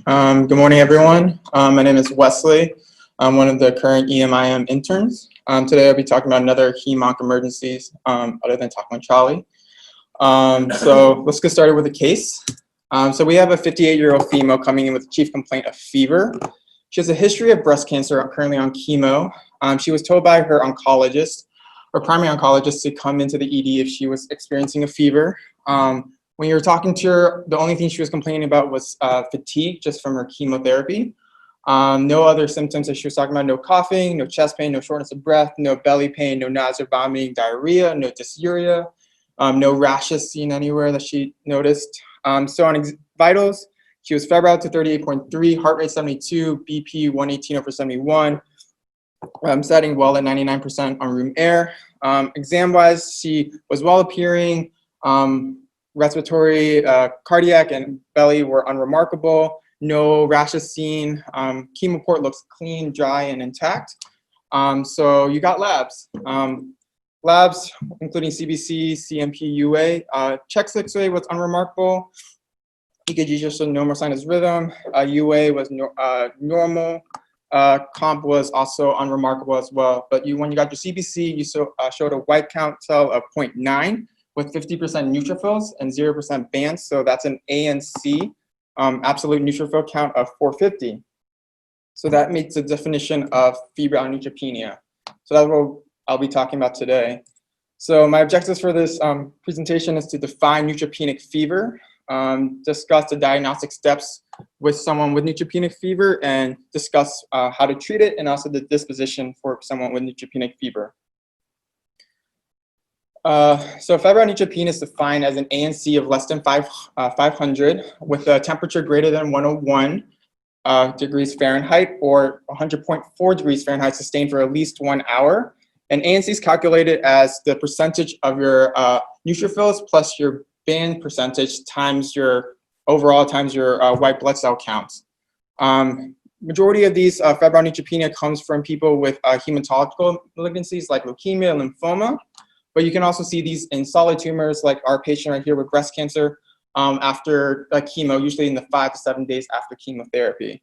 Good morning, everyone. My name is Wesley. I'm one of the current EMIM interns. Today I'll be talking about another hem-onc emergencies other than talking about Charlie. So let's get started with the case. So we have a 58-year-old female coming in with a chief complaint of fever. She has a history of breast cancer, currently on chemo. She was told by her oncologist, or primary oncologist, to come into the ED if she was experiencing a fever. When you were talking to her, the only thing she was complaining about was fatigue just from her chemotherapy. No other symptoms that she was talking about: no coughing, no chest pain, no shortness of breath, no belly pain, no nausea, vomiting, diarrhea, no dysuria, no rashes seen anywhere that she noticed. So on vitals, she was febrile to 38.3, heart rate 72, BP 118/71, setting well at 99% on room air. Exam-wise, she was well appearing. Respiratory, cardiac, and belly were unremarkable. No rashes seen. Chemo port looks clean, dry, and intact. So you got labs. Labs, including CBC, CMP, UA. Chest X-ray was unremarkable. EKG just showed normal sinus rhythm. UA was normal. Comp was also unremarkable as well. But when you got your CBC, you showed a white count cell of 0.9 with 50% neutrophils and 0% bands. So that's an ANC, absolute neutrophil count of 450. So that meets the definition of febrile neutropenia. So that's what I'll be talking about today. So my objectives for this presentation is to define neutropenic fever, discuss the diagnostic steps with someone with neutropenic fever, and discuss how to treat it, and also the disposition for someone with neutropenic fever. So febrile neutropenia is defined as an ANC of less than 500 with a temperature greater than 101 degrees Fahrenheit or 100.4 degrees Fahrenheit sustained for at least 1 hour. And ANC is calculated as the percentage of your neutrophils plus your band percentage times your overall times your white blood cell count. Majority of these febrile neutropenia comes from people with hematological malignancies like leukemia, lymphoma. But you can also see these in solid tumors, like our patient right here with breast cancer, after chemo, usually in the 5 to 7 days after chemotherapy.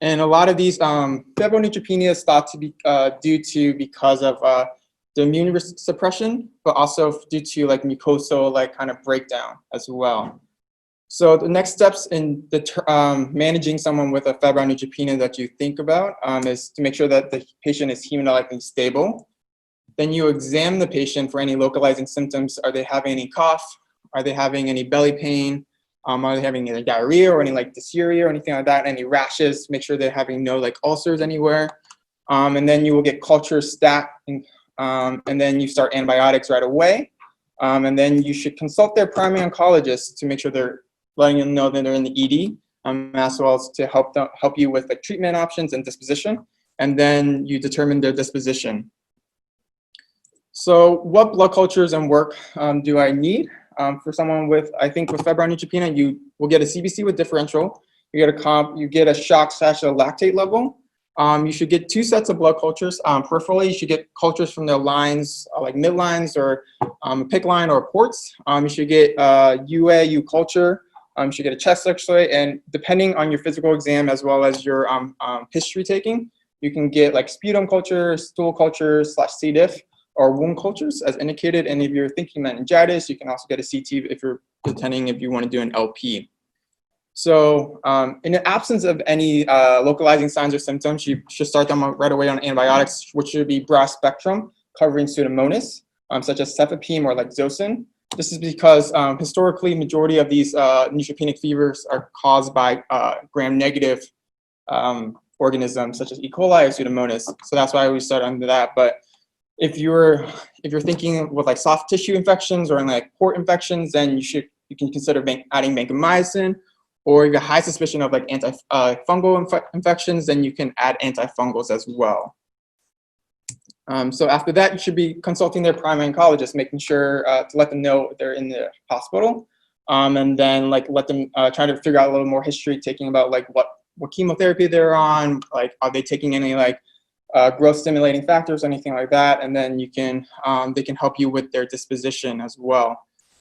And a lot of these febrile neutropenia is thought to be because of the immune suppression, but also due to like mucosal kind of breakdown as well. So the next steps in managing someone with a febrile neutropenia that you think about is to make sure that the patient is hematologically stable. Then you examine the patient for any localizing symptoms. Are they having any cough? Are they having any belly pain? Are they having any diarrhea or any dysuria or anything like that? Any rashes? Make sure they're having no ulcers anywhere. And then you will get culture stat, and then you start antibiotics right away. And then you should consult their primary oncologist to make sure they're letting them know that they're in the ED, as well as to help you with treatment options and disposition. And then you determine their disposition. So what blood cultures and work do I need for someone with febrile neutropenia? You will get a CBC with differential, you get a comp, you get a shock/a lactate level. You should get 2 sets of blood cultures. Peripherally, you should get cultures from the lines like midlines or a PICC line or ports. You should get UA culture. You should get a chest X-ray, and depending on your physical exam as well as your history taking, you can get sputum culture, stool culture /C. diff, or wound cultures as indicated. And if you're thinking meningitis, you can also get a CT if you're pretending if you want to do an LP. So in the absence of any localizing signs or symptoms, you should start them right away on antibiotics, which should be broad spectrum covering Pseudomonas, such as cefepime or Zosyn. This is because historically, majority of these neutropenic fevers are caused by gram-negative organisms such as E. coli or Pseudomonas. So that's why we start under that. But if you're thinking with soft tissue infections or port infections, then you can consider adding vancomycin. Or if you have high suspicion of antifungal infections, then you can add antifungals as well. So after that, you should be consulting their primary oncologist, making sure to let them know they're in the hospital, and then let them try to figure out a little more history, taking about what chemotherapy they're on, are they taking any growth stimulating factors, anything like that, and then they can help you with their disposition as well.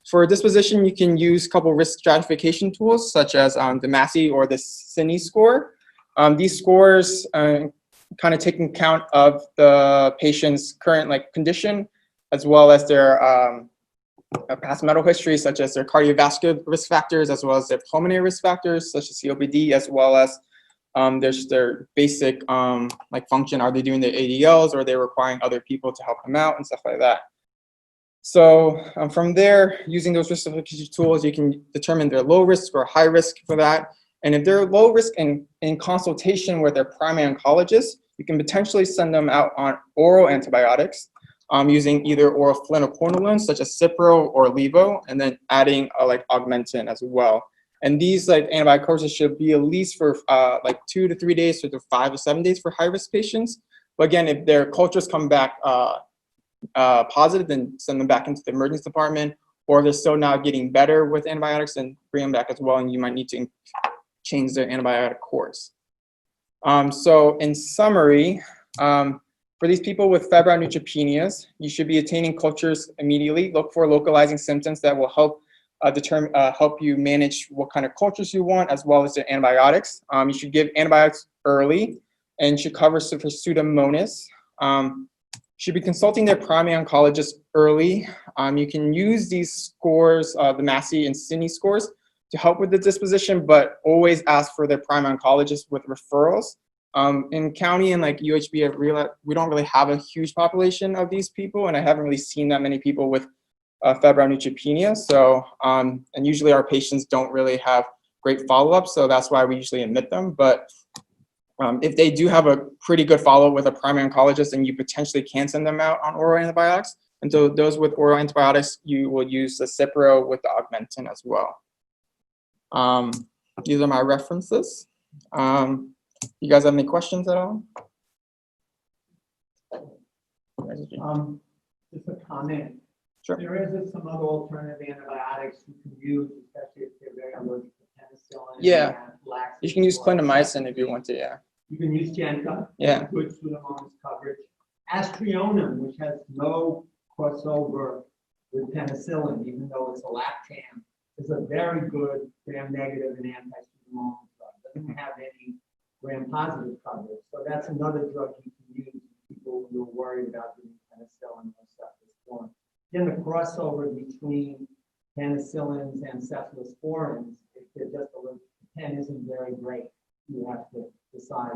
For disposition, you can use a couple risk stratification tools, such as the Massey or the CINI score. These scores kind of take account of the patient's current condition, as well as their past medical history, such as their cardiovascular risk factors, as well as their pulmonary risk factors, such as COPD, as well as their basic function. Are they doing their ADLs, or are they requiring other people to help them out and stuff like that? So from there, using those risk stratification tools, you can determine their low risk or high risk for that. And if they're low risk in consultation with their primary oncologist, you can potentially send them out on oral antibiotics using either oral fluoroquinolones such as Cipro or Levo, and then adding Augmentin as well. And these antibiotic courses should be at least for 2 to 3 days to 5 to 7 days for high risk patients. But again, if their cultures come back positive, then send them back into the emergency department, or if they're still not getting better with antibiotics, then bring them back as well, and you might need to change their antibiotic course. So in summary, for these people with febrile neutropenias, you should be attaining cultures immediately. Look for localizing symptoms that will help help you manage what kind of cultures you want, as well as the antibiotics. You should give antibiotics early, and should cover for Pseudomonas. Should be consulting their primary oncologist early. You can use these scores, the Massey and CINI scores, to help with the disposition, but always ask for their primary oncologist with referrals. In county and UHB, we don't really have a huge population of these people, and I haven't really seen that many people with febrile neutropenia. So, and usually our patients don't really have great follow-up, so that's why we usually admit them. But if they do have a pretty good follow-up with a primary oncologist, then you potentially can send them out on oral antibiotics. And so those with oral antibiotics, you will use the Cipro with the Augmentin as well. These are my references. You guys have any questions at all? Just a comment. Sure. There is some other alternative antibiotics you can use, especially if you're very allergic to penicillin. Yeah. You can use clindamycin if you want to, yeah. You can use Genka. Yeah. Good Pseudomonas coverage. Astrionum, which has no crossover with penicillin, even though it's a lactam, is a very good gram-negative and anti-Pseudomonas drug. Doesn't have any gram-positive coverage. So that's another drug you can use for people who are worried about giving penicillin or cephalosporin. Then the crossover between penicillins and cephalosporins, if they're just a little, 10 isn't very great. You have to decide,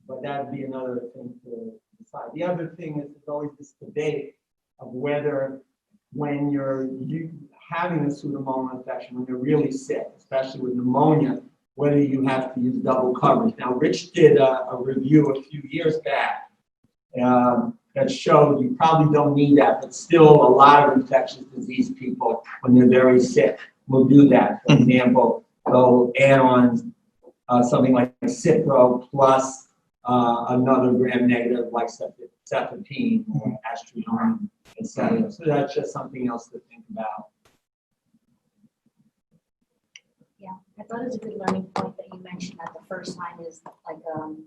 but that would be another thing to decide. The other thing is there's always this debate of whether when you're having a Pseudomonas infection, when you're really sick, especially with pneumonia, whether you have to use double coverage. Now, Rich did a review a few years back that showed you probably don't need that, but still a lot of infectious disease people, when they're very sick, will do that. For example, they'll add on something like Cipro plus another gram-negative like cefepime or astrionum, etc. So that's just something else to think about. Yeah, I thought it was a good learning point that you mentioned that the first line is like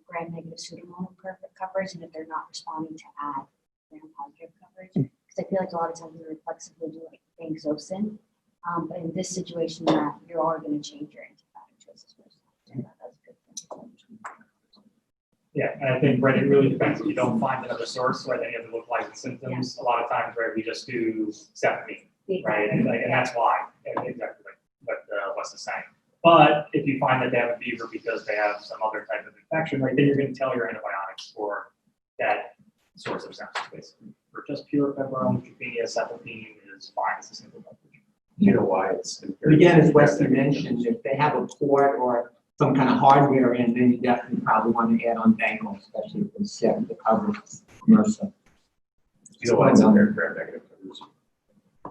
gram-negative Pseudomonas coverage, and if they're not responding, to add gram-positive coverage. Because I feel like a lot of times we reflexively do like Vanxosin, but in this situation, that you're already going to change your antibiotic choices first. Yeah, that's good. Yeah, and I think, Brett, it really depends. If you don't find another source where any of the localizing symptoms, a lot of times, right, we just do cefepime, right? And that's why, exactly what Wes is saying. But if you find that they have a fever because they have some other type of infection, right, then you're going to tell your antibiotics for that source of sepsis, basically. For just pure febrile neutropenia, cefepime is fine. It's a simple coverage. You know why it's. But again, as Wesley mentioned, if they have a port or some kind of hardware in, then you definitely probably want to add on Bangle, especially if it's set the coverage commercial. Do you know why it's in gram-negative coverage?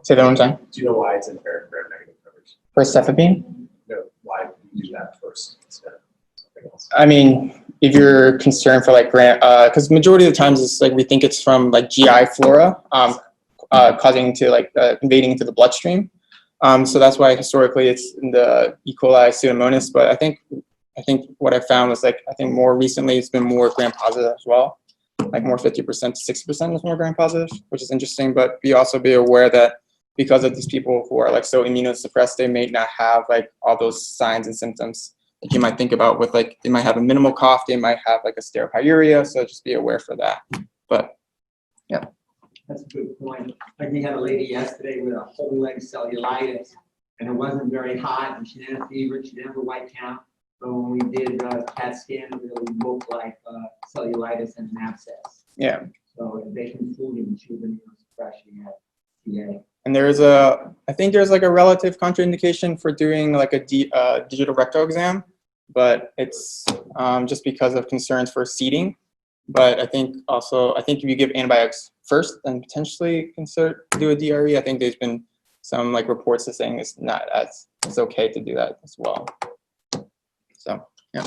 Say that one time. Do you know why it's in gram-negative coverage? For cefepime? No, why do you do that first instead of something else? I mean, if you're concerned for because majority of the times it's we think it's from GI flora, causing to invading into the bloodstream. So that's why historically it's in the E. coli Pseudomonas. But I think what I found was I think more recently it's been more gram-positive as well, more 50% to 60% is more gram-positive, which is interesting. But also be aware that because of these people who are like so immunosuppressed, they may not have like all those signs and symptoms that you might think about with like, they might have a minimal cough, they might have like a steropyuria, so just be aware for that. But That's a good point. Like we had a lady yesterday with a whole leg cellulitis, and it wasn't very hot, and she didn't have fever, she didn't have a white count. But when we did CAT scan, it really looked like cellulitis and an abscess. yeah, So they concluded she was immunosuppressed, she had TA. and I think there's like a relative contraindication for doing like a digital rectal exam, but it's just because of concerns for seeding. But I think if you give antibiotics first, then potentially consider do a DRE. I think there's been some like reports that saying it's okay to do that as well. So yeah.